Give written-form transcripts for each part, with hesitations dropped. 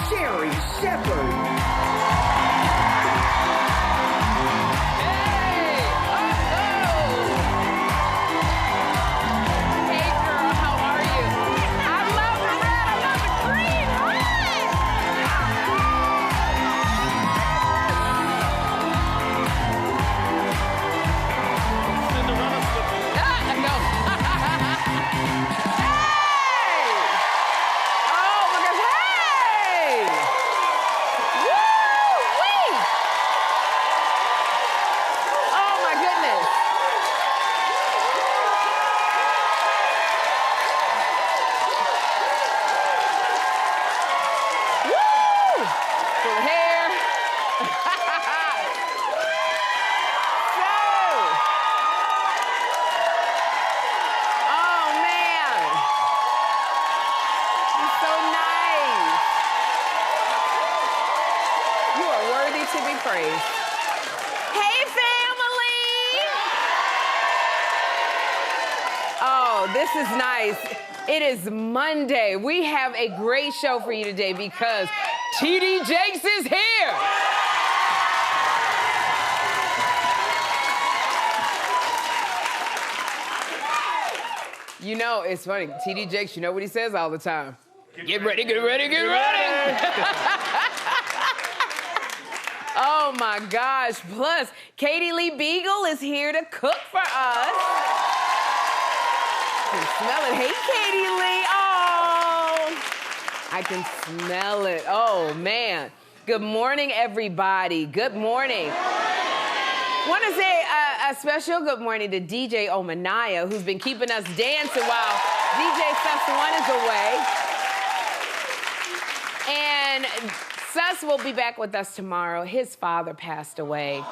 Sherri Shepherd. To be praised. Hey, family! Oh, this is nice. It is Monday. We have a great show for you today because TD Jakes is here. You know, it's funny. TD Jakes, you know what he says all the time? Get ready, get ready, get ready! Oh my gosh, plus Lee Biegel is here to cook for us. I can smell it. Hey, Lee. Oh, I can smell it. Oh, man. Good morning, everybody. Good morning. Want to say a special good morning to DJ Omanaya, who's been keeping us dancing while DJ Sus1 is away. And Sus will be back with us tomorrow. His father passed away.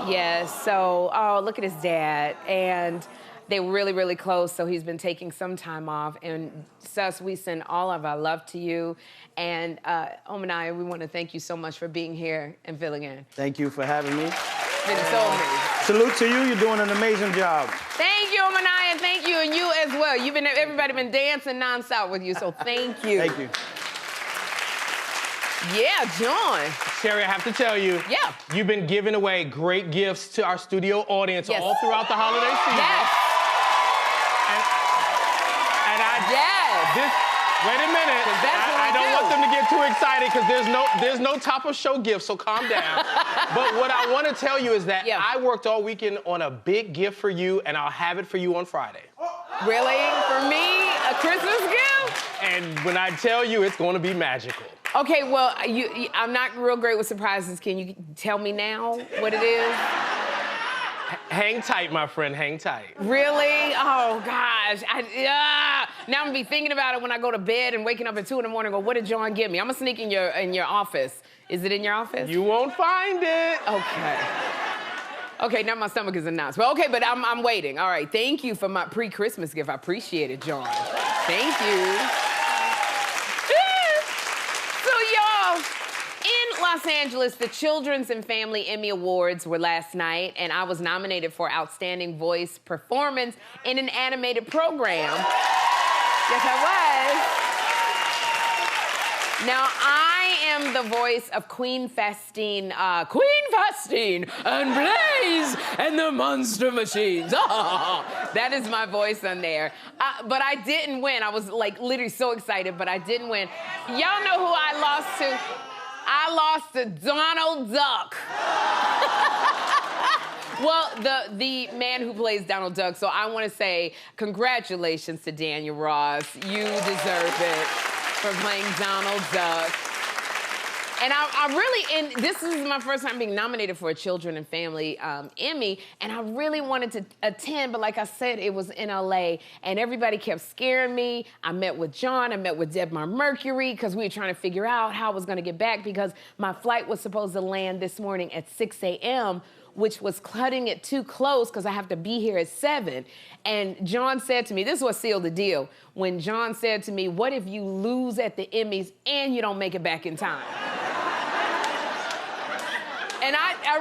Yes, so, oh, look at his dad. And they were really, really close, so he's been taking some time off. And Sus, we send all of our love to you. And Omanaya, we want to thank you so much for being here and filling in. Thank you for having me. It's been so amazing. Salute to you. You're doing an amazing job. Thank you, Omanaya, and thank you, and you as well. Everybody been dancing nonstop with you, so thank you. Thank you. Yeah, John. Sherri, I have to tell you, you've been giving away great gifts to our studio audience all throughout the holiday season. Yes. Wait a minute. I don't want them to get too excited because there's no top of show gift, so calm down. But what I want to tell you is that I worked all weekend on a big gift for you, and I'll have it for you on Friday. Really? For me? A Christmas gift? And when I tell you, it's going to be magical. Okay, well, I'm not real great with surprises. Can you tell me now what it is? Hang tight, my friend, hang tight. Really? Oh, gosh. Now I'm gonna be thinking about it when I go to bed and waking up at 2 in the morning and go, what did John give me? I'm gonna sneak in your office. Is it in your office? You won't find it. Okay. Okay, now my stomach is announced. But okay, but I'm waiting. All right, thank you for my pre-Christmas gift. I appreciate it, John. Thank you. Los Angeles, the Children's and Family Emmy Awards were last night, and I was nominated for Outstanding Voice Performance in an Animated Program. Yes, I was. Now, I am the voice of Queen Fastine and Blaze and the Monster Machines. That is my voice on there. But I didn't win. I was, like, literally so excited, but I didn't win. Y'all know who I lost to? I lost to Donald Duck. Well, the man who plays Donald Duck, so I want to say congratulations to Daniel Ross. You deserve it for playing Donald Duck. And I really, and this is my first time being nominated for a Children and Family Emmy, and I really wanted to attend, but like I said, it was in LA, and everybody kept scaring me. I met with John, I met with Debmar Mercury, because we were trying to figure out how I was gonna get back, because my flight was supposed to land this morning at 6 a.m., which was cutting it too close because I have to be here at 7. And John said to me, this is what sealed the deal, when John said to me, what if you lose at the Emmys and you don't make it back in time? And I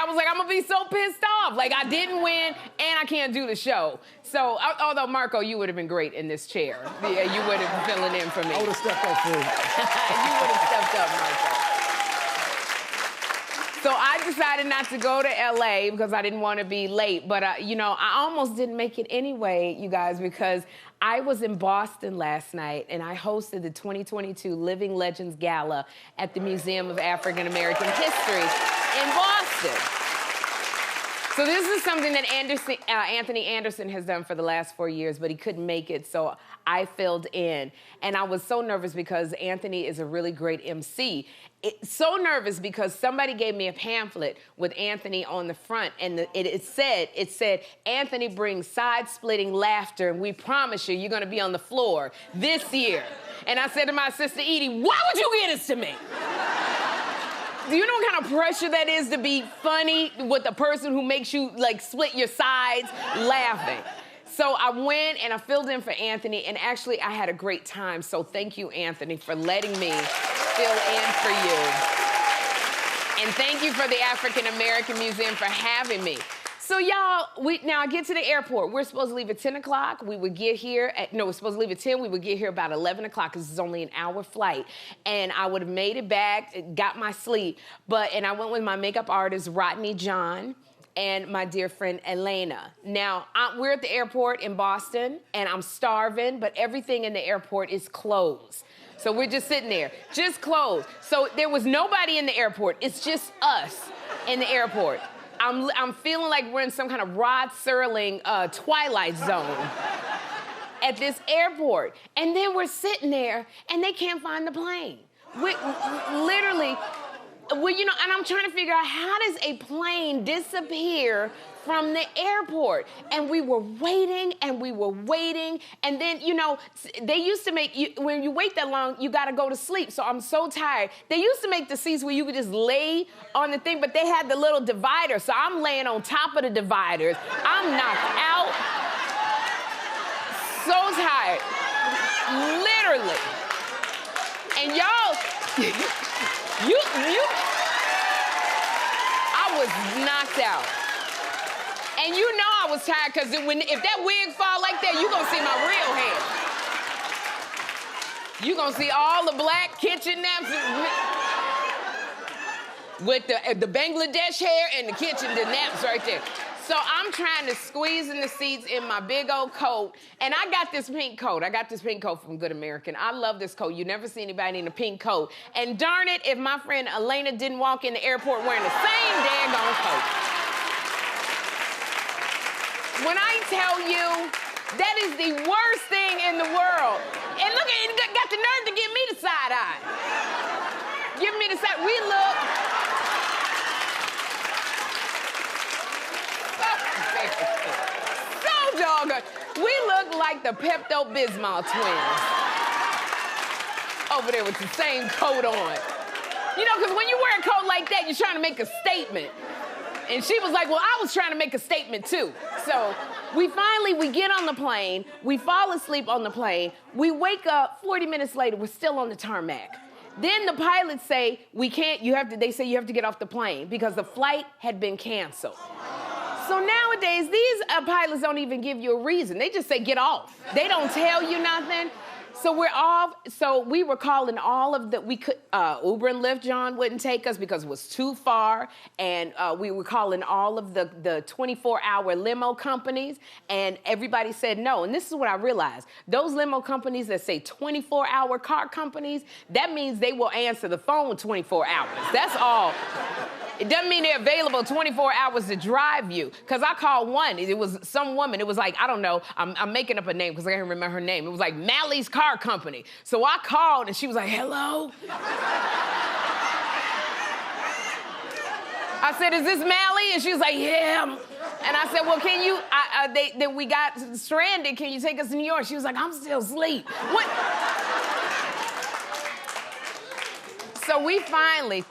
was like, I'm gonna be so pissed off. Like, I didn't win and I can't do the show. So, although Marco, you would have been great in this chair. Yeah, you would have been filling in for me. I would have stepped up for you. You would have stepped up, Marco. So I decided not to go to LA because I didn't want to be late. But, you know, I almost didn't make it anyway, you guys, because I was in Boston last night and I hosted the 2022 Living Legends Gala at the Museum of African American History in Boston. So this is something that Anthony Anderson has done for the last 4 years, but he couldn't make it, so I filled in. And I was so nervous because Anthony is a really great MC. So nervous because somebody gave me a pamphlet with Anthony on the front, and it said, Anthony brings side-splitting laughter, and we promise you're gonna be on the floor this year. And I said to my sister Edie, why would you get this to me? Do you know what kind of pressure that is to be funny with the person who makes you, like, split your sides laughing? So I went and I filled in for Anthony, and actually I had a great time. So thank you, Anthony, for letting me fill in for you. And thank you for the African American Museum for having me. So y'all, now I get to the airport. We're supposed to leave at 10 o'clock. We would get here we're supposed to leave at 10. We would get here about 11 o'clock because it's only an hour flight. And I would have made it back, got my sleep. And I went with my makeup artist, Rodney John, and my dear friend, Elena. Now, we're at the airport in Boston, and I'm starving, but everything in the airport is closed. So we're just sitting there, just closed. So there was nobody in the airport. It's just us in the airport. I'm feeling like we're in some kind of Rod Serling Twilight Zone at this airport. And then we're sitting there, and they can't find the plane. Literally, you know, and I'm trying to figure out, how does a plane disappear from the airport? And we were waiting, and we were waiting, and then, you know, they used to make, when you wait that long, you gotta go to sleep, so I'm so tired. They used to make the seats where you could just lay on the thing, but they had the little divider, so I'm laying on top of the dividers. I'm knocked out, so tired, literally. And y'all, I was knocked out. And you know I was tired, because if that wig fall like that, you're gonna see my real hair. You're gonna see all the black kitchen naps with the Bangladesh hair and the kitchen, the naps right there. So I'm trying to squeeze in the seats in my big old coat, and I got this pink coat. I got this pink coat from Good American. I love this coat. You never see anybody in a pink coat. And darn it, if my friend Elena didn't walk in the airport wearing the same daggone coat. When I tell you, that is the worst thing in the world. And look, it got the nerve to give me the side eye. Give me the side. We look. So doggone. We look like the Pepto-Bismol twins. Over there with the same coat on. You know, because when you wear a coat like that, you're trying to make a statement. And she was like, well, I was trying to make a statement too. So we get on the plane, we fall asleep on the plane, we wake up 40 minutes later, we're still on the tarmac. Then the pilots say, they say you have to get off the plane because the flight had been canceled. So nowadays, these pilots don't even give you a reason. They just say, get off. They don't tell you nothing. So we're off. So we were calling all of the, Uber and Lyft, John wouldn't take us because it was too far. And we were calling all of the 24-hour limo companies, and everybody said no. And this is what I realized. Those limo companies that say 24-hour car companies, that means they will answer the phone 24 hours. That's all. It doesn't mean they're available 24 hours to drive you. Because I called one. It was some woman. It was like, I don't know. I'm making up a name because I can't remember her name. It was like Mally's Car Company. So I called, and she was like, hello? I said, is this Mally? And she was like, yeah. And I said, well, can you, we got stranded. Can you take us to New York? She was like, I'm still asleep. What? So we finally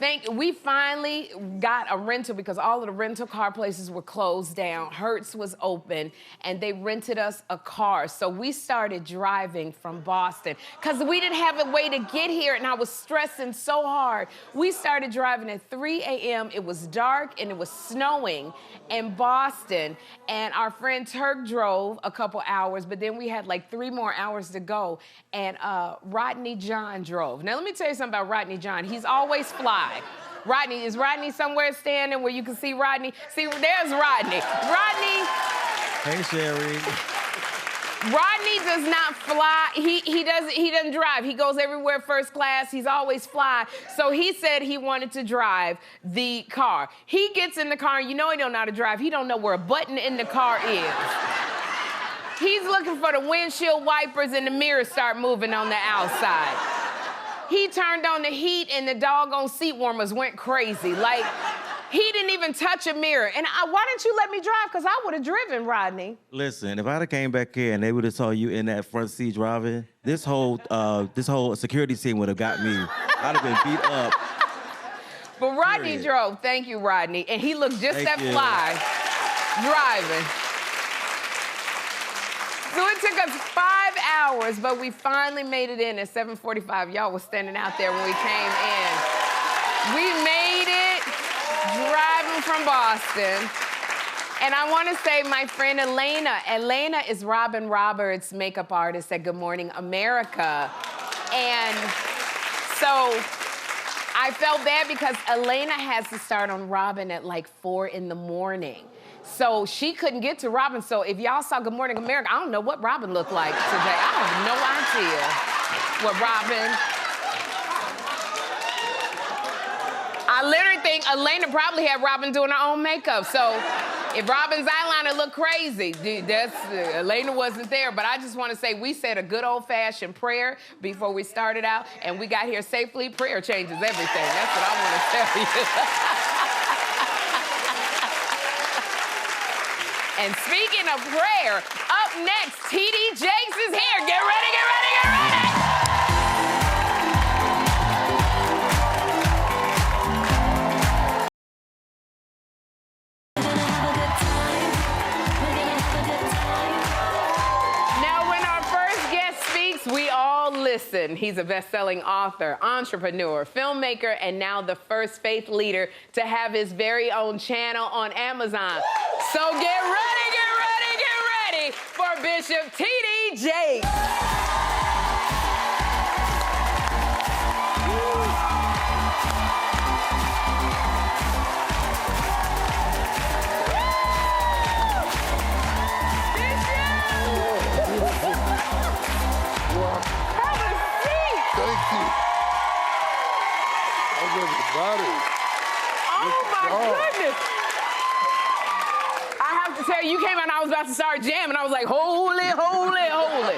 got a rental because all of the rental car places were closed down. Hertz was open, and they rented us a car. So we started driving from Boston because we didn't have a way to get here, and I was stressing so hard. We started driving at 3 a.m. It was dark, and it was snowing in Boston, and our friend Turk drove a couple hours, but then we had like 3 more hours to go, and Rodney John drove. Now, let me tell you something about Rodney John. He's always fly. Rodney, is Rodney somewhere standing where you can see Rodney? See, there's Rodney. Rodney. Hey, Sherri. Rodney does not fly. He doesn't drive. He goes everywhere first class. He's always fly. So he said he wanted to drive the car. He gets in the car, and you know he don't know how to drive. He don't know where a button in the car is. He's looking for the windshield wipers, and the mirrors start moving on the outside. He turned on the heat, and the doggone seat warmers went crazy. Like, he didn't even touch a mirror. And why didn't you let me drive? Because I would have driven, Rodney. Listen, if I'd have came back here and they would have saw you in that front seat driving, this whole security team would have got me. I'd have been beat up. But Rodney drove. Thank you, Rodney. And he looked just that fly driving. So it took us 5 hours, but we finally made it in at 7:45. Y'all was standing out there when we came in. We made it driving from Boston. And I want to say my friend Elena. Elena is Robin Roberts' makeup artist at Good Morning America. And so I felt bad because Elena has to start on Robin at like 4 in the morning. So she couldn't get to Robin. So if y'all saw Good Morning America, I don't know what Robin looked like today. I have no idea what Robin. I literally think Elena probably had Robin doing her own makeup. So if Robin's eyeliner looked crazy, Elena wasn't there. But I just want to say we said a good old-fashioned prayer before we started out, and we got here safely. Prayer changes everything. That's what I want to tell you. And speaking of prayer, up next, T.D. Jakes is here. Get ready, get ready, get ready! Now, when our first guest speaks, we all listen. He's a best-selling author, entrepreneur, filmmaker, and now the first faith leader to have his very own channel on Amazon. So get ready for Bishop T.D. Jakes. You came out and I was about to start jamming. I was like, holy, holy, holy.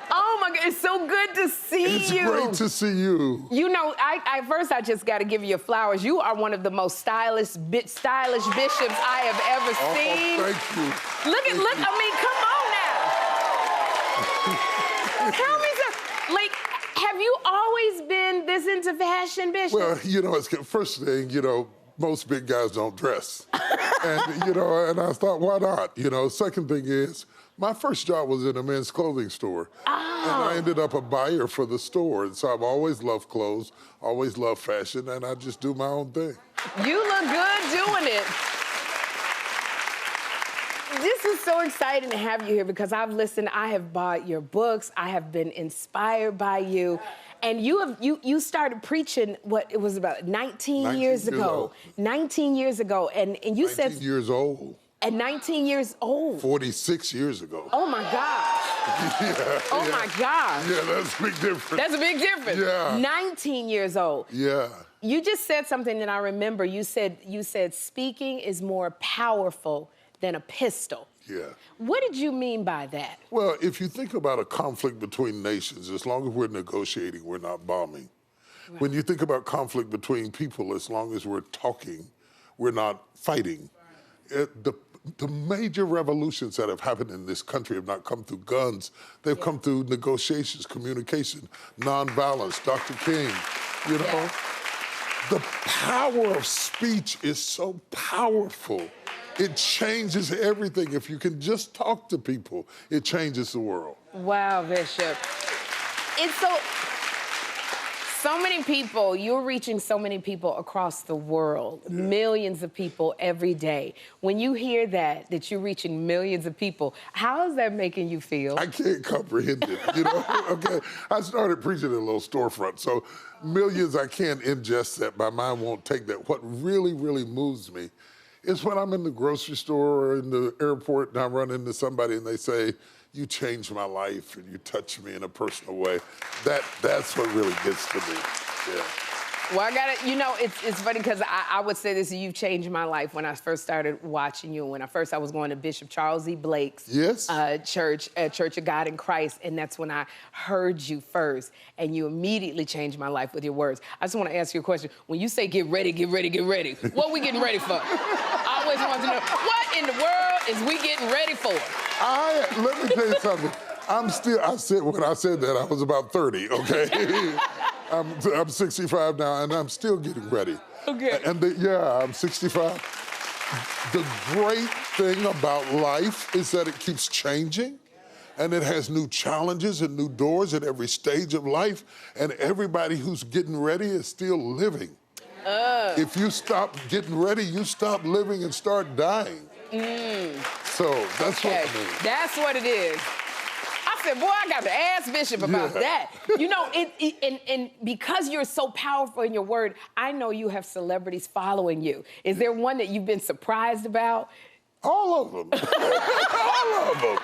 Oh my God, it's so good to see you. It's great to see you. You know, first I just got to give you your flowers. You are one of the most stylish bishops I have ever seen. Thank you. Look, I mean, come on now. Tell me something. Like, have you always been this into fashion, Bishop? Well, you know, first thing, you know, most big guys don't dress. And, you know, and I thought, why not? You know, second thing is, my first job was in a men's clothing store. Oh. And I ended up a buyer for the store. And so I've always loved clothes, always loved fashion, and I just do my own thing. You look good doing it. This is so exciting to have you here because I've listened, I have bought your books, I have been inspired by you. And you started preaching, what, it was about 19 years ago. 19 years ago. And you said... 19 years old. At 19 years old. 46 years ago. Oh, my gosh. My gosh. Yeah, that's a big difference. That's a big difference. Yeah. 19 years old. Yeah. You just said something that I remember. You said speaking is more powerful than a pistol. Yeah. What did you mean by that? Well, if you think about a conflict between nations, as long as we're negotiating, we're not bombing. Right. When you think about conflict between people, as long as we're talking, we're not fighting. The major revolutions that have happened in this country have not come through guns. They've come through negotiations, communication, nonviolence, Dr. King, you know? Yeah. The power of speech is so powerful. It changes everything. If you can just talk to people, it changes the world. Wow, Bishop. It's so many people, you're reaching so many people across the world, millions of people every day. When you hear that you're reaching millions of people, how is that making you feel? I can't comprehend it, you know? Okay, I started preaching in a little storefront, so millions, I can't ingest that. My mind won't take that. What really, really moves me is when I'm in the grocery store or in the airport and I run into somebody and they say, "You changed my life and you touched me in a personal way." That's what really gets to me. Yeah. Well, I got to, you know, it's funny because I would say this, you've changed my life when I first started watching you. When I was going to Bishop Charles E. Blake's church, Church of God in Christ, and that's when I heard you first, and you immediately changed my life with your words. I just want to ask you a question. When you say get ready, get ready, get ready, what are we getting ready for? I always want to know, what in the world is we getting ready for? Let me tell you something. When I said that, I was about 30, okay? I'm 65 now, and I'm still getting ready. Okay. And I'm 65. The great thing about life is that it keeps changing, and it has new challenges and new doors at every stage of life, and everybody who's getting ready is still living. If you stop getting ready, you stop living and start dying. So that's what I mean. That's what it is. I said, boy, I got to ask Bishop about that. You know, and because you're so powerful in your word, I know you have celebrities following you. Is there one that you've been surprised about? All of them. All of them.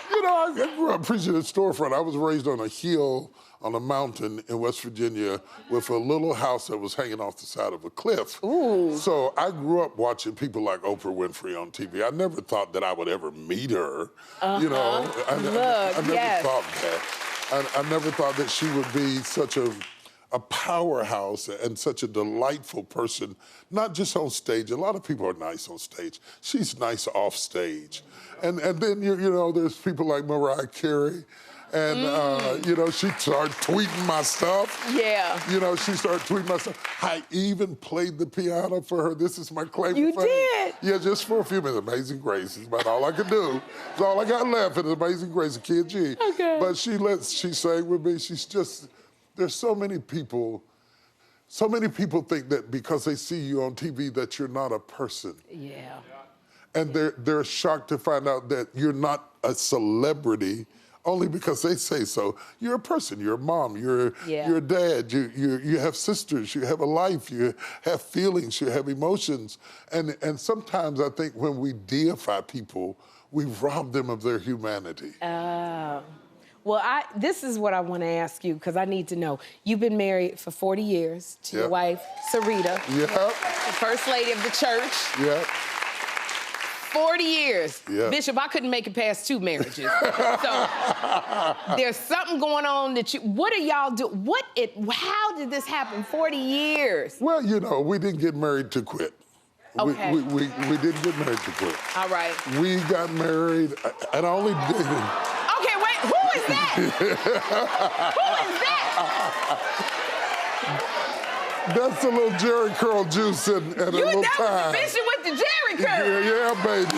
You know, I grew up preaching at storefront. I was raised on a hill on a mountain in West Virginia with a little house that was hanging off the side of a cliff. Ooh. So I grew up watching people like Oprah Winfrey on TV. I never thought that I would ever meet her. You know, I never thought that. I never thought that she would be such a powerhouse and such a delightful person, not just on stage. A lot of people are nice on stage. She's nice off stage. And then, you know, there's people like Mariah Carey. And, you know, she started tweeting my stuff. Yeah. You know, she started tweeting my stuff. I even played the piano for her. This is my claim to fame. You did? Yeah, just for a few minutes. Amazing Grace is about all I could do. It's all I got left is Amazing Grace, Kid G. Okay. But she sang with me. She's just, there's so many people think that because they see you on TV that you're not a person. Yeah. And they're shocked to find out that you're not a celebrity only because they say so. You're a person, you're a mom, you're a dad, you have sisters, you have a life, you have feelings, you have emotions. And sometimes I think when we deify people, we rob them of their humanity. Well, this is what I want to ask you, because I need to know. You've been married for 40 years to your wife, Sarita. Yep. The first lady of the church. Yep. 40 years. Yeah. Bishop, I couldn't make it past 2 marriages. So there's something going on that what do y'all do? How did this happen? 40 years. Well, you know, we didn't get married to quit. Okay. We didn't get married to quit. All right. We got married, and I only did. Okay, wait, who is that? Who is that? That's a little Jerry curl juice and a little time. That was the Bishop with the Jerry curl. Yeah, baby.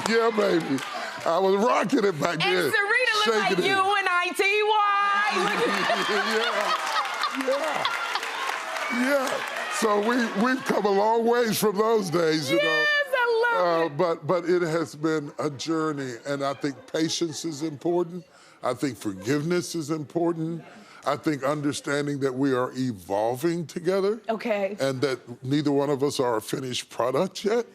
Yeah, baby. I was rocking it back then. And Sarita looked like UNITY. Yeah. So we've come a long ways from those days, you know. Yes, I love it. But it has been a journey, and I think patience is important. I think forgiveness is important. I think understanding that we are evolving together. Okay. And that neither one of us are a finished product yet.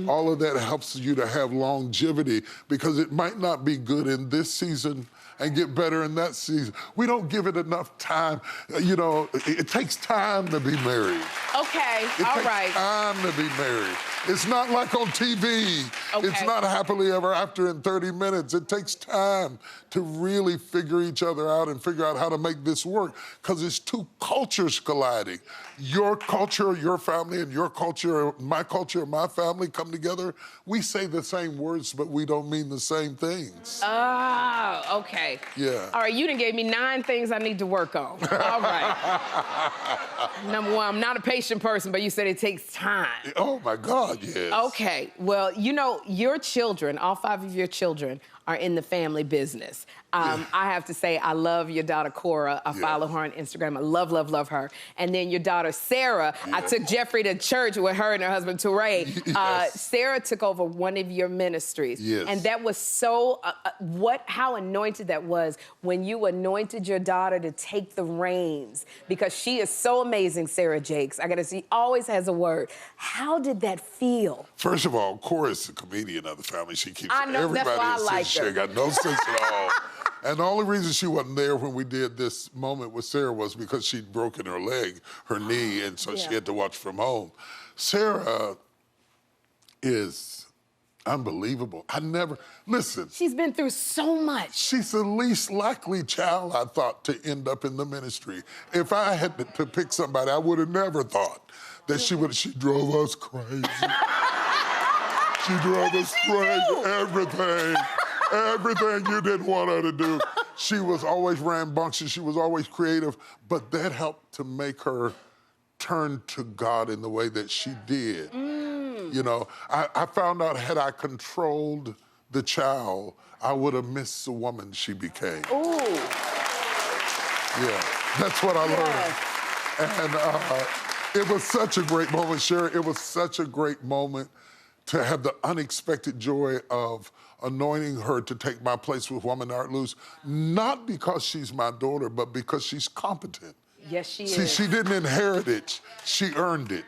All of that helps you to have longevity, because it might not be good in this season, and get better in that season. We don't give it enough time. You know, it takes time to be married. Okay, all right. It takes time to be married. It's not like on TV. Okay. It's not happily ever after in 30 minutes. It takes time to really figure each other out and figure out how to make this work, because it's two cultures colliding. Your culture, your family, and your culture, my culture, my family come together. We say the same words, but we don't mean the same things. Oh, okay. Yeah. All right, you done gave me 9 things I need to work on. All right. Number one, I'm not a patient person, but you said it takes time. Oh, my God, yes. Okay, well, you know, your children, all 5 of your children, are in the family business. I have to say, I love your daughter, Cora. I follow her on Instagram. I love, love, love her. And then your daughter, Sarah. I took Jeffrey to church with her and her husband, Teray. Sarah took over one of your ministries. Yes. And that was so, how anointed that was when you anointed your daughter to take the reins, because she is so amazing, Sarah Jakes. I gotta see, always has a word. How did that feel? First of all, Cora's the comedian of the family. She keeps I know, everybody that's why I in like She her. ain't got no sense at all. And the only reason she wasn't there when we did this moment with Sarah was because she'd broken her leg, her knee, and so she had to watch from home. Sarah is unbelievable. Listen. She's been through so much. She's the least likely child, I thought, to end up in the ministry. If I had to pick somebody, I would have never thought that she drove us crazy. She drove us crazy, everything you didn't want her to do. She was always rambunctious, she was always creative, but that helped to make her turn to God in the way that she did. You know, I found out, had I controlled the child, I would have missed the woman she became. Ooh. Yeah, that's what I learned. And it was such a great moment, Sherri. It was such a great moment to have the unexpected joy of anointing her to take my place with Woman Art Loose, not because she's my daughter, but because she's competent. Yes, she See, is. she didn't inherit it, she earned it.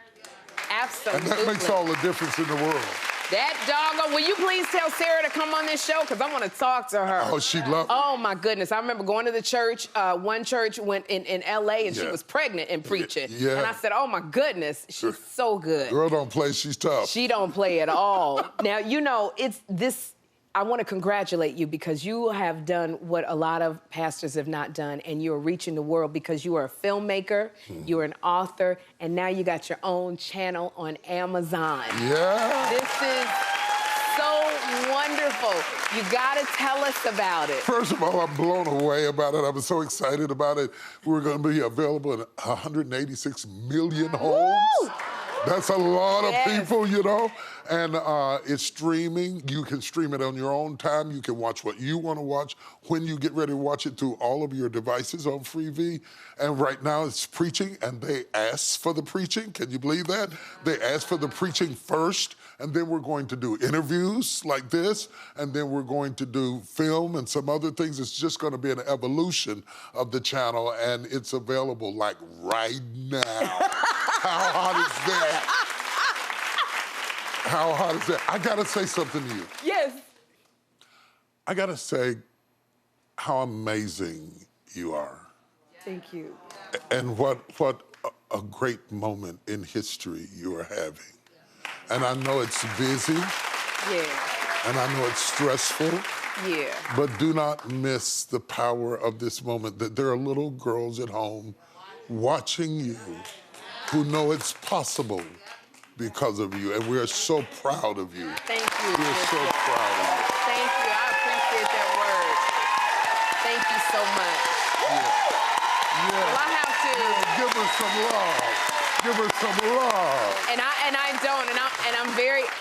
Absolutely. And that makes all the difference in the world. That doggone, will you please tell Sarah to come on this show? Because I want to talk to her. Oh, she'd love it. Oh, my goodness. I remember going to the church. One church went in L.A. and she was pregnant and preaching. Yeah. And I said, oh, my goodness, she's so good. Girl don't play, she's tough. She don't play at all. Now, you know, I want to congratulate you, because you have done what a lot of pastors have not done, and you're reaching the world because you are a filmmaker, you're an author, and now you got your own channel on Amazon. Yeah. This is so wonderful. You got to tell us about it. First of all, I'm blown away about it. I'm so excited about it. We're going to be available in 186 million homes. Woo! That's a lot of people, you know? And it's streaming. You can stream it on your own time. You can watch what you want to watch when you get ready to watch it through all of your devices on Freevee. And right now it's preaching, and they ask for the preaching. Can you believe that? They ask for the preaching first, and then we're going to do interviews like this, and then we're going to do film and some other things. It's just going to be an evolution of the channel, and it's available like right now. How hot is that? How hot is that? I gotta say something to you. Yes. I gotta say how amazing you are. Thank you. And what a great moment in history you are having. And I know it's busy. Yeah. And I know it's stressful. Yeah. But do not miss the power of this moment, that there are little girls at home watching you who know it's possible because of you, and we're so proud of you. Thank you. We're so proud of you. Thank you. I appreciate that word. Thank you so much. Yeah. Well, I have to Give her some love. Give her some love. and I don't, and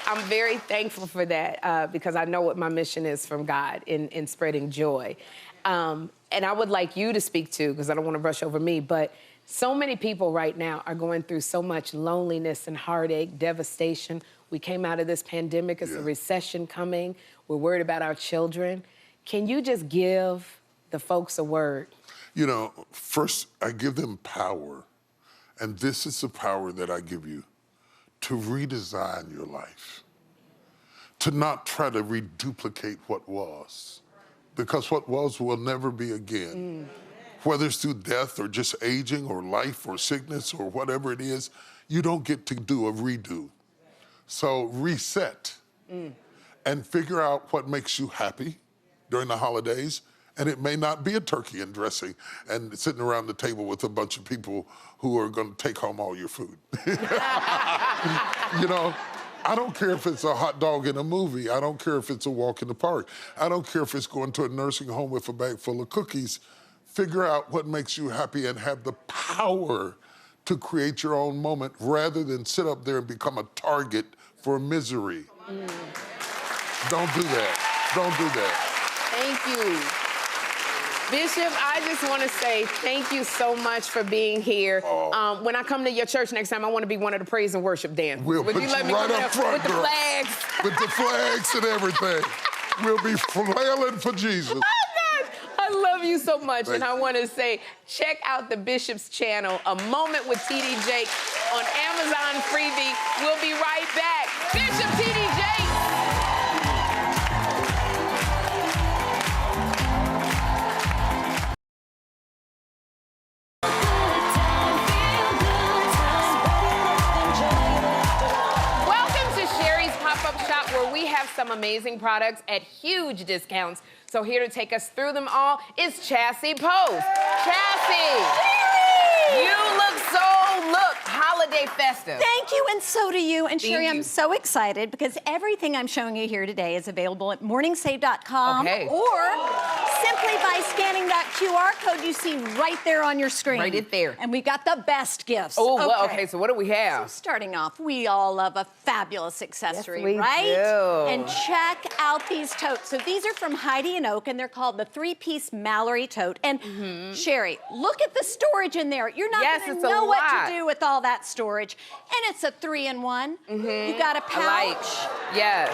I'm very thankful for that, because I know what my mission is from God in spreading joy. And I would like you to speak to, because I don't want to brush over me, but so many people right now are going through so much loneliness and heartache, devastation. We came out of this pandemic, it's a recession coming. We're worried about our children. Can you just give the folks a word? You know, first, I give them power, and this is the power that I give you, to redesign your life, to not try to reduplicate what was, because what was will never be again. Whether it's through death or just aging or life or sickness or whatever it is, you don't get to do a redo. So reset and figure out what makes you happy during the holidays. And it may not be a turkey and dressing and sitting around the table with a bunch of people who are going to take home all your food. You know, I don't care if it's a hot dog in a movie. I don't care if it's a walk in the park. I don't care if it's going to a nursing home with a bag full of cookies. Figure out what makes you happy and have the power to create your own moment rather than sit up there and become a target for misery. Don't do that. Don't do that. Thank you. Bishop, I just want to say thank you so much for being here. When I come to your church next time, I want to be one of the praise and worship dancers. We'll put you right up front, with the girl. flags. With the flags and everything. We'll be flailing for Jesus. I love you so much, Thank and I you. want to say, check out the Bishop's channel, A Moment with T.D. Jakes on Amazon Freebie. We'll be right back. Bishop T.D. Jakes. Welcome to Sherri's Pop-Up Shop, where we have some amazing products at huge discounts. So here to take us through them all is Chassie Post. Chassie, you look holiday festive. Thank you, and so do you. And Sherri, you. I'm so excited because everything I'm showing you here today is available at morningsave.com or simply by scanning that QR code you see right there on your screen. Right it there. And we've got the best gifts. Oh, well, okay, so what do we have? So starting off, we all love a fabulous accessory, Yes, we right? do. And check out these totes. So these are from Heidi and Oak, and they're called the 3-piece Mallory tote. And Sherri, look at the storage in there. You're not Yes, gonna it's a know what lot. to do with all that storage. And it's a 3-in-1. You got a pouch. I like. Yes.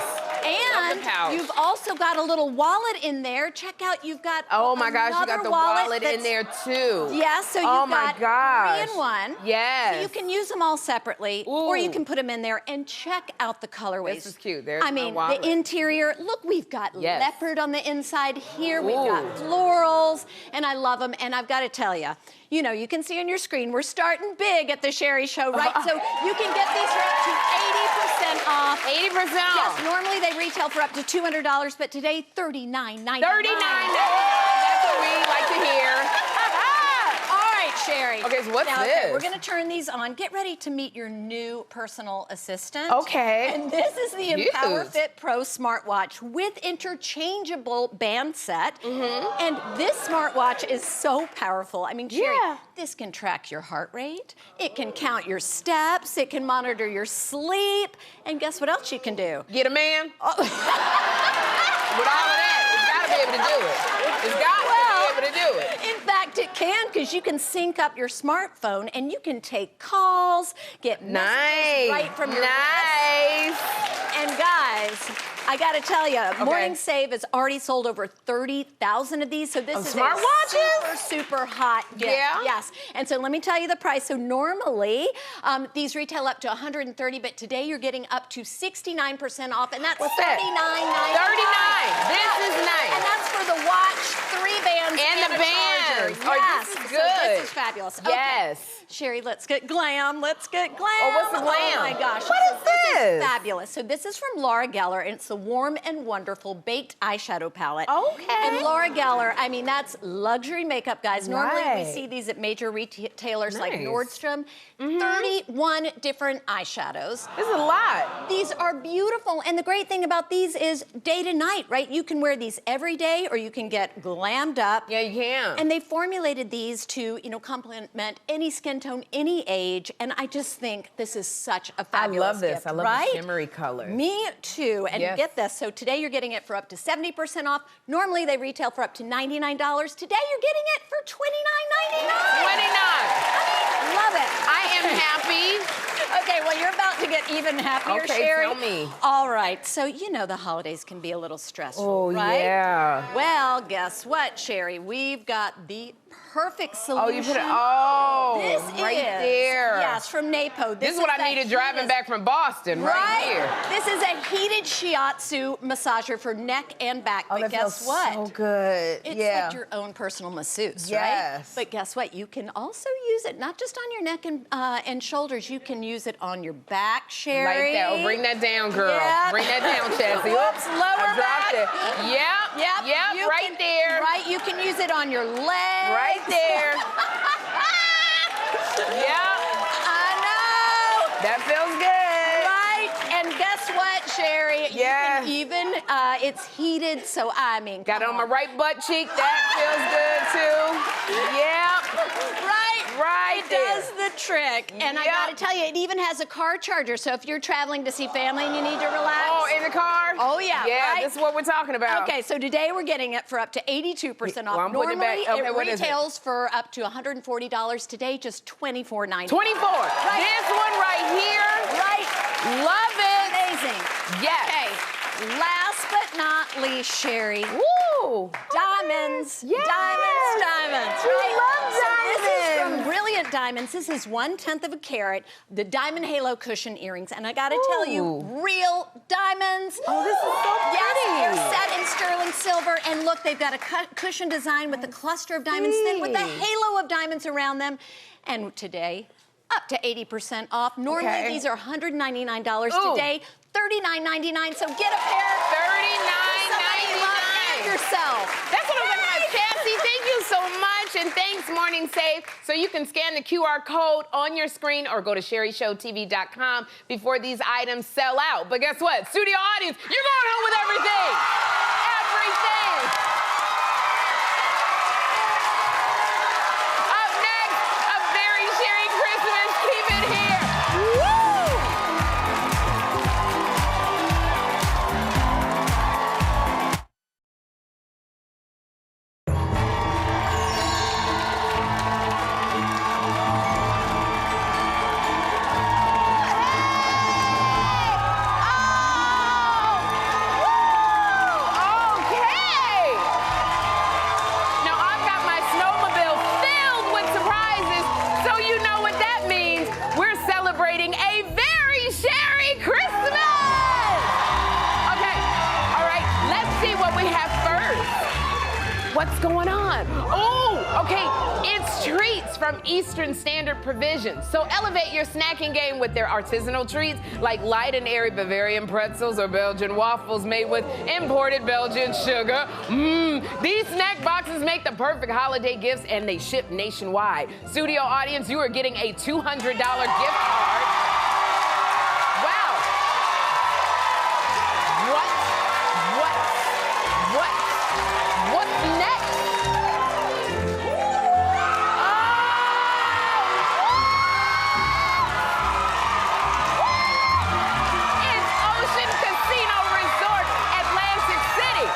Love the pouch. And you've also got a little wallet in there. Check out, you've got Oh my gosh, you got another the wallet in that's- there too. Yes, so Oh you've my got gosh. 3-in-1. Yes. So you can use them all separately, or you Ooh. can put them in there and check out the colorways. This is cute. There's I my mean, wallet. the interior, look, we've got Yes. leopard on the inside here. We've got Ooh. florals, and I love them. And I've got to tell you, you know, you can see on your screen, we're starting big at the Sherri Show, right? So you can get these for up to 80% off. 80% Yes, off. normally they retail for up to $200, but today, $39.99. $39. That's what we like to hear. All right, Sherri. Okay, so what's now, this? We're going to turn these on. Get ready to meet your new personal assistant. Okay. And this is the Cute. Empower Fit Pro smartwatch with interchangeable band set. And this smartwatch is so powerful. I mean, Sherri, Yeah. this can track your heart rate. It can count your steps. It can monitor your sleep. And guess what else you can do? Get a man. With all of that, it's got to be able to do it. It's got to be able to do it. In fact, it can, because you can sync up your smartphone and you can take calls, get messages right from your Nice. And guys, I got to tell you, Morning Save has already sold over 30,000 of these, so this is smartwatches? a super hot gift. Yeah? Yes. And so let me tell you the price. So normally, these retail up to $130, but today you're getting up to 69% off, and that's What's that? $39. This is nice. And that's for the watch, 3 bands, And the a bands. charger. Oh, Yes. this is So good. this is fabulous. Yes. Okay. Sherri, let's get glam. Let's get glam. Oh, what's the glam? Oh my gosh. What is This this? is fabulous. So this is from Laura Geller, and it's the Warm and Wonderful Baked Eyeshadow Palette. Okay. And Laura Geller, I mean, that's luxury makeup, guys. Normally Right. we see these at major retailers like Nice. Nordstrom. 31 different eyeshadows. This is a lot. These are beautiful, and the great thing about these is day to night, right? You can wear these every day, or you can get glammed up. Yeah, you can. And they formulated these to, you know, complement any skin tone, any age, and I just think this is such a fabulous love this. gift, I love the right? shimmery color. Me too, and Yes. get this. So today you're getting it for up to 70% off. Normally they retail for up to $99. Today you're getting it for $29.99. 29. Love it. I am happy. Okay, well, you're about to get even happier, Okay, Sherri. tell me. All right, so you know the holidays can be a little stressful, Oh, right? yeah. Well, guess what, Sherri? We've got the perfect solution. Oh, you put it, oh, This right is, there. Yeah, across from Napo. This is what I needed driving back from Boston, right here. This is a heated shiatsu massager for neck and back. Oh, but guess what? So good. It's like your own personal masseuse, right? But guess what? You can also use it not just on your neck and shoulders. You can use it on your back, Sherri. Like that. Oh, bring that down, girl. Yeah. Bring that down, Chelsea. Oops, lower back. Yep, right there. Right, you can use it on your legs. Right there. Yep. I know. That feels good. Right, and guess what, Sherri? You can even, it's heated, so I mean, got it on my right butt cheek. That feels good, too. Yep. Right it there. does the trick. And I gotta tell you, it even has a car charger, so if you're traveling to see family and you need to relax. Oh, in the car? Oh, yeah, Yeah, right? this is what we're talking about. Okay, so today we're getting it for up to 82% off. Well, I'm putting it Normally, back. Okay, it what is it? retails for up to $140. Today, just $24.90. 24. Right. This one right here. Right. Love it. Amazing. Yes. Okay, last but not least, Sherri. Woo. Diamonds. Yes. Diamonds. We Right? love So this is diamonds. from Brilliant Diamonds. This is 1/10 of a carat, the diamond halo cushion earrings. And I gotta tell you, real diamonds. Oh, this is so pretty. Yes, they're set in sterling silver. And look, they've got a cushion design with a cluster of diamonds thin with a halo of diamonds around them. And today, up to 80% off. Normally, these are $199 today, $39.99. So get a pair. $39.99. Yourself. That's what I'm gonna have. Cassie, thank you so much, and thanks, Morning Safe. So you can scan the QR code on your screen or go to SherriShowTV.com before these items sell out. But guess what? Studio audience, you're going home with everything. Everything. Up next, a very Sherri Christmas. Keep it here. Woo! What's going on? Oh, okay, it's treats from Eastern Standard Provisions. So elevate your snacking game with their artisanal treats like light and airy Bavarian pretzels or Belgian waffles made with imported Belgian sugar. These snack boxes make the perfect holiday gifts and they ship nationwide. Studio audience, you are getting a $200 gift card. Wow. What's next? It's Ocean Casino Resort, Atlantic City.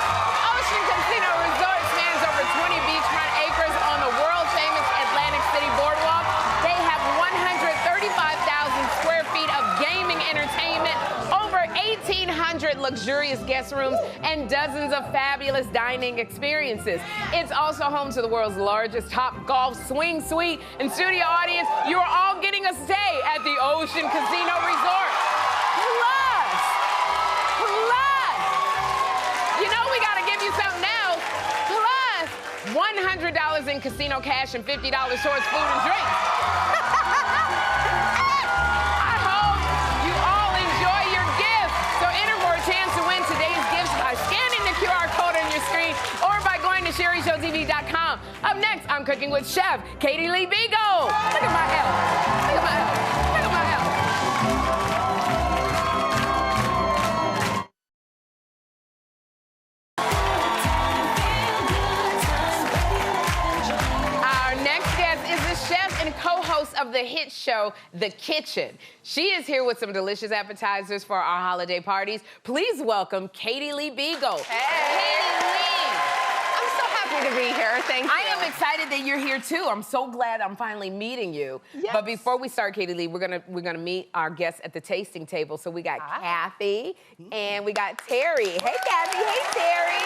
Ocean Casino Resort spans over 20 beachfront acres on the world-famous Atlantic City Boardwalk. They have 135,000 square feet of gaming entertainment, over 1,800 luxurious guest rooms, and dozens of fabulous dining experiences. It's also home to the world's largest Topgolf swing suite. And studio audience, you are all getting a stay at the Ocean Casino Resort. Plus, you know we gotta give you something else. Plus, $100 in casino cash and $50 towards food and drink. I hope you all enjoy your gifts. So enter for a chance to win today's gifts by scanning the QR code on your screen or by going to SherriShowTV.com. Up next, I'm cooking with Chef Katie Lee Biegel. Look at my health. Look at my health. Look at my health. Our next guest is the chef and co-host of the hit show, The Kitchen. She is here with some delicious appetizers for our holiday parties. Please welcome Katie Lee Biegel. Hey. Katie Lee. I'm so happy to be here. Thank you. I am excited that you're here too. I'm so glad I'm finally meeting you. Yes. But before we start, Katie Lee, we're gonna meet our guests at the tasting table. So we got Kathy and we got Terry. Hey, Kathy. Hey, Terry.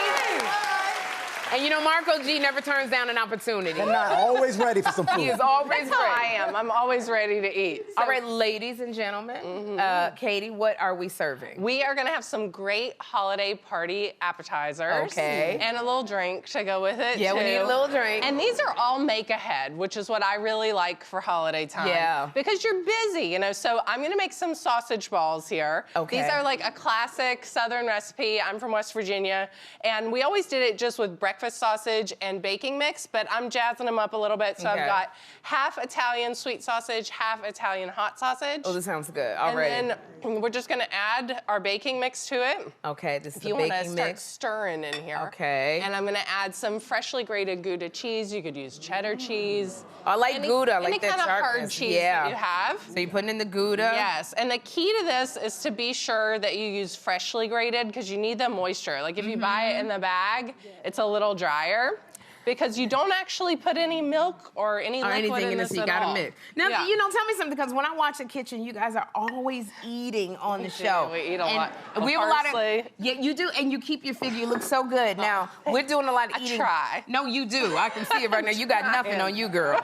And you know, Marco G never turns down an opportunity. And not always ready for some food. He is always That's how I am. I'm always ready to eat. So, all right, ladies and gentlemen, Katie, what are we serving? we are gonna have some great holiday party appetizers. Okay. And a little drink to go with it, Yeah, too. we need a little drink. And these are all make ahead, which is what I really like for holiday time. Yeah. Because you're busy, you know, so I'm gonna make some sausage balls here. Okay. These are like a classic Southern recipe. I'm from West Virginia, and we always did it just with breakfast sausage and baking mix, but I'm jazzing them up a little bit. So Okay. I've got half Italian sweet sausage, half Italian hot sausage. Oh, this sounds good. All right. And then we're just gonna add our baking mix to it. Okay, this is If the you want to baking start mix. stirring in here. Okay. And I'm going to add some freshly grated Gouda cheese. You could use cheddar cheese. I like Gouda. I like any that kind of hard sharpness. cheese Yeah. that you have. So you're putting in the Gouda? Yes, and the key to this is to be sure that you use freshly grated because you need the moisture. Like if you buy it in the bag, it's a little drier. Because you don't actually put any milk or any liquid anything in this this, you at gotta all. mix. Now, Yeah. you know, tell me something, because when I watch the kitchen, you guys are always eating on the show. We eat a lot. And we have a lot of, Parsley. yeah, you do, and you keep your figure, you look so good. Now, we're doing a lot of I eating. try. No, you do. I can see it right now. You got nothing on you, girl.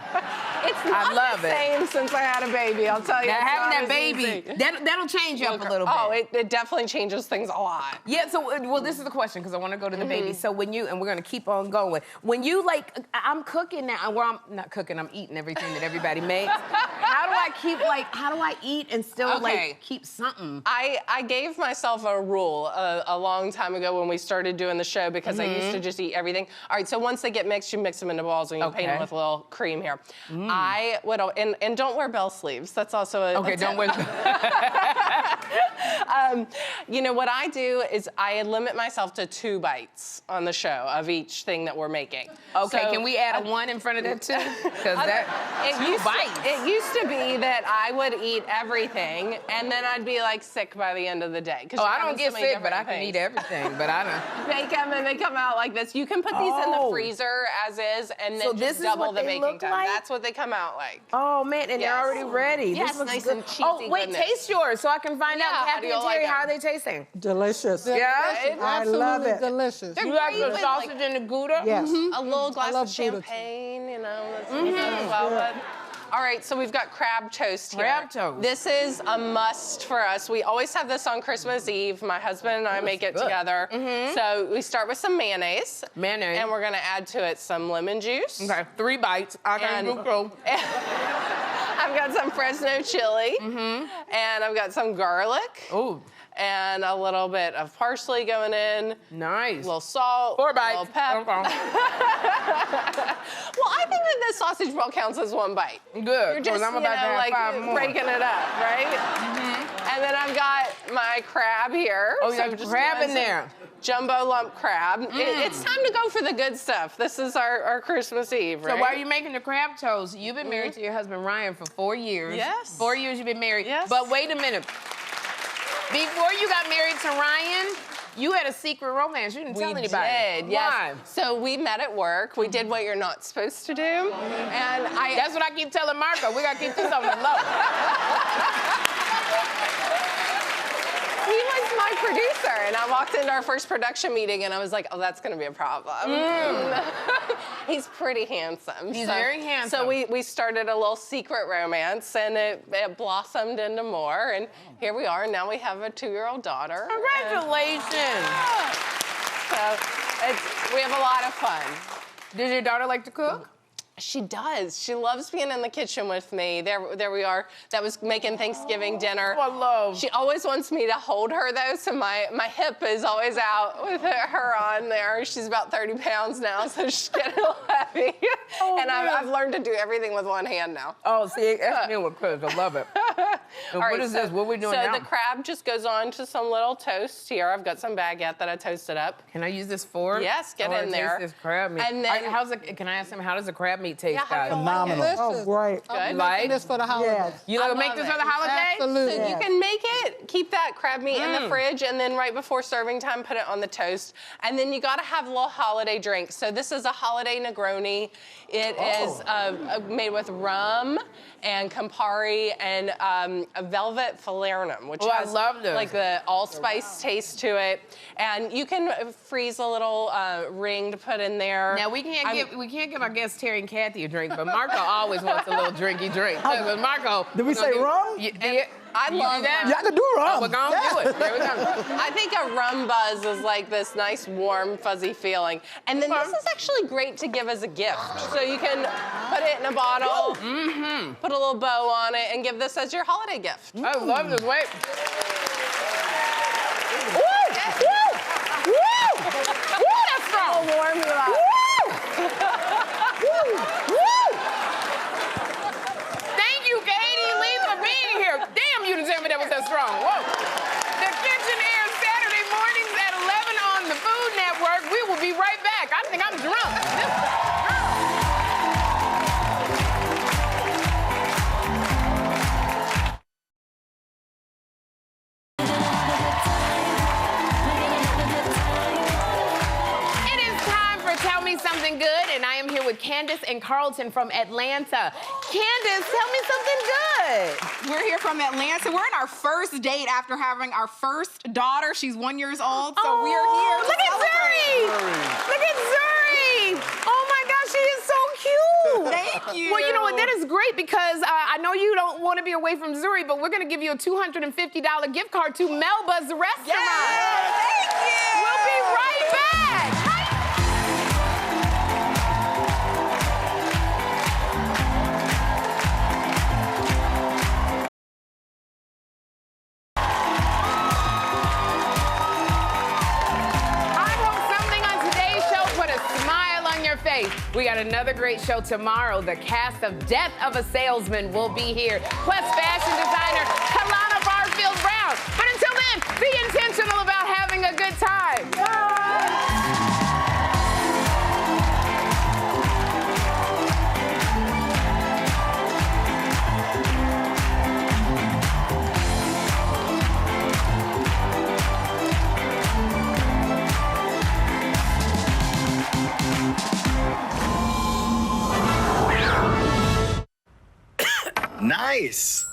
It's not love the it. same since I had a baby, I'll tell you. Now, it's having not that as baby, easy. that'll change you up a little bit. Oh, it definitely changes things a lot. Yeah, so, well, this is the question, because I want to go to the baby. So when you, and we're going to keep on going. When you, like, I'm cooking now, well, I'm not cooking, I'm eating everything that everybody makes. How do I eat and still, like, keep something? I gave myself a rule a long time ago when we started doing the show because I used to just eat everything. All right, so once they get mixed, you mix them into balls and you paint them with a little cream here. I would, and don't wear bell sleeves. That's also a Okay, don't wear. You know, what I do is I limit myself to 2 bites on the show of each thing that we're making. Okay, So, can we add a 1 in front of that too? Because that, it used to be that I would eat everything and then I'd be like sick by the end of the day. Oh, I don't get sick, but I can eat everything. But I don't. Bake them and they come out like this. You can put these in the freezer as is and So then this just is double what the they baking look time. like? That's what they come out like. Oh man, and they're already ready. Yes, This looks nice good. and cheesy Oh wait, goodness. taste yours so I can find Yeah, out. how Kathy do you and like Terry, them? how are they tasting? Delicious. Yeah? I love it. Delicious. They're You like great the with, sausage like, and the Gouda? Yes. a little glass love of Gouda, too. champagne, you know, that's as well. But, all right, so we've got crab toast here. Crab toast. This is a must for us. We always have this on Christmas Eve. My husband and I make it together. So we start with some mayonnaise. Mayonnaise. And we're gonna add to it some lemon juice. Okay, 3 bites. I can And- go. I've got some Fresno chili. And I've got some garlic. Oh, And a little bit of parsley going in. nice. A little salt. 4 A bites. little pep. Well, I think that the sausage ball counts as 1 bite. Good, You're 'cause just, I'm about to have like 5 more. breaking it up, right? And then I've got my crab here. Oh, you got I'm just crab doing in some there. Jumbo lump crab. It's time to go for the good stuff. This is our Christmas Eve, right? So while you're making the crab toast, you've been married to your husband Ryan for 4 years. Yes. 4 years you've been married. Yes. But wait a minute. Before you got married to Ryan, you had a secret romance. You didn't tell anybody. We did, yes. Why? So we met at work. We did what you're not supposed to do. And That's what I keep telling Marco. We gotta keep this on the low. He was my producer, and I walked into our first production meeting, and I was like, oh, that's gonna be a problem. He's pretty handsome. He's very handsome. So we started a little secret romance, and it blossomed into more, and here we are. Now we have a 2-year-old daughter. Congratulations. So we have a lot of fun. Does your daughter like to cook? She does. She loves being in the kitchen with me. There we are. That was making Thanksgiving dinner. Oh, I love. She always wants me to hold her though, so my hip is always out with her on there. She's about 30 pounds now, so she's getting a little heavy. Oh, and man. I've learned to do everything with one hand now. Oh, see, that's me with Chris. I love it. So All what right, is this? What are we doing now? So the crab just goes on to some little toast here. I've got some baguette that I toasted up. Can I use this fork? Yes, get I in wanna there. taste this crab meat. And then- can I ask him, how does the crab meat taste, Yeah, how guys? do you Phenomenal. Delicious. Oh, great. Good. I'm Like? making this for the holidays. Yes. You like I to make love this it. for the holiday? Absolutely. So you can make it, keep that crab meat in the fridge, and then right before serving time, put it on the toast. And then you gotta have a little holiday drink. So this is a holiday Negroni. It is made with rum and Campari and a velvet falernum, which I has love this. like the allspice taste to it. And you can freeze a little ring to put in there. Now we can't give our guests Terry and Kathy a drink, but Marco always wants a little drinky drink. But Marco, Did we say rum? I love that. Yeah, I can do rum. We're gonna do it. Here we go. I think a rum buzz is like this nice, warm, fuzzy feeling. And then this is actually great to give as a gift. So you can put it in a bottle, put a little bow on it, and give this as your holiday gift. I love this. Wait. Woo! Woo! Woo! Woo! That's strong. Warm you up. Woo! Woo! Thank you, Katie and Lee, for being here. Damn, you didn't tell me that was that strong. Whoa. The Kitchen airs Saturday mornings at 11 on the Food Network. We will be right back. I think I'm drunk. Something good, and I am here with Candace and Carlton from Atlanta. Candace, tell me something good. We're here from Atlanta. We're in our first date after having our first daughter. She's 1 year old, so we are here. Look at Zuri! Look at Zuri! Oh my gosh, she is so cute. Thank you. Well, you know what? That is great because I know you don't want to be away from Zuri, but we're going to give you a $250 gift card to Melba's restaurant. Yes, thank you. We'll be right back. We got another great show tomorrow. The cast of Death of a Salesman will be here, plus fashion designer Kalana Barfield Brown. But until then, be intentional about having a good time. Nice.